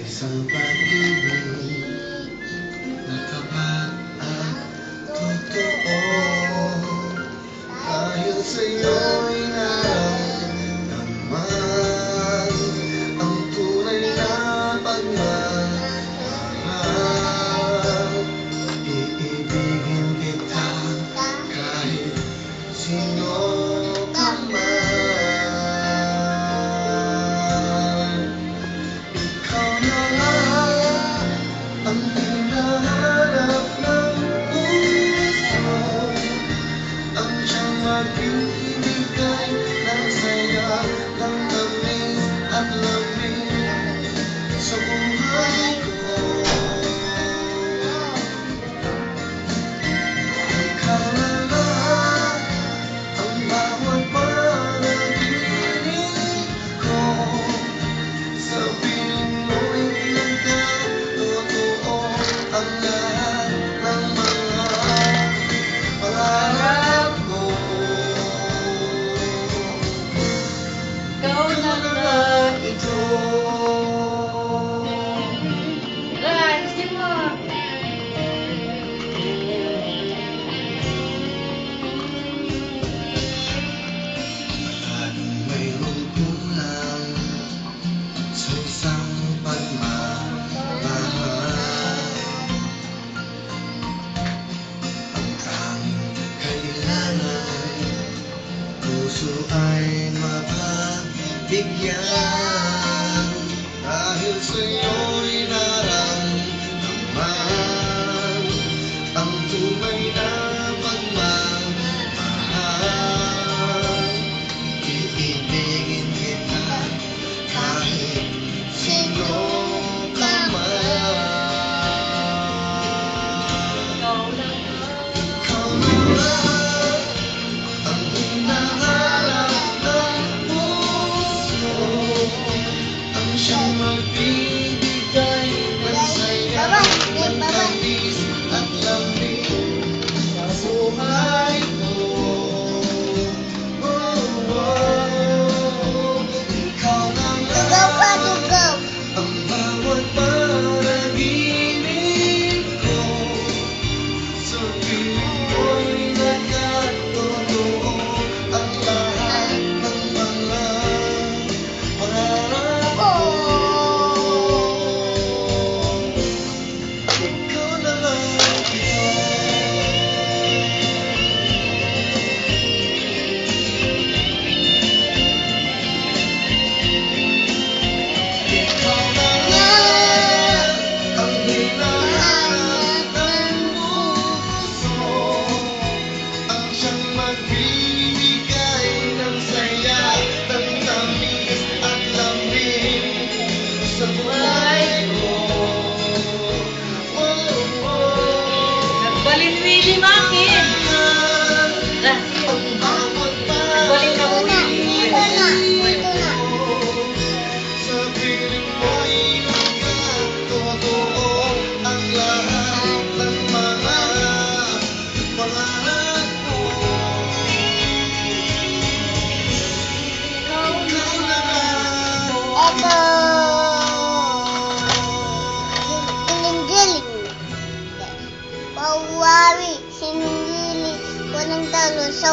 isang pag-ibig na tapat at totoo. Dahil sa'yo'y naramdaman ang tunay na pagmamahal. Iibigin kita kahit sino ka man. Ikaw na lang ang hinahanap ng puso, ang siyang magbibigay ng saya, ng tamis at lamig sa buhay ko. Ikaw na lang ang bawat panaginip ko, sa piling mo'y nagkatotoo ang lahat ng mga pangarap ko. Ikaw na lang ito. Guys, di mo. Laging mayroong kulang sa isang pagmamahal. Ang tanging kailangan, puso ay mapabigyan. Dahil sa'yo'y naramdaman ang tunay na pagmamahal. Iibigin kita kahit sino ka man. Ikaw na lang. Ikaw na lang ang hinahanap ng puso, ang siyang magbibigay ng saya, ng tamis at lamig sa buhay ko. Ikaw na lang ang bawat panaginip ko, sa piling mo'y nagkatotoo ang lahat ng mga pangarap ko. Ikaw na lang Ikaw na lang ang hinahanap ng puso, ang siyang magbibigay ng saya, ng tamis at lamig sa buhay ko. Nagbalinwili makin. Ah, Ang bawat Balik ka muna. sa piling mo'y nagkatotoo ang lahat ng mga pangarap ko. Ikaw na lang. Pawari, sinili, walang talo sa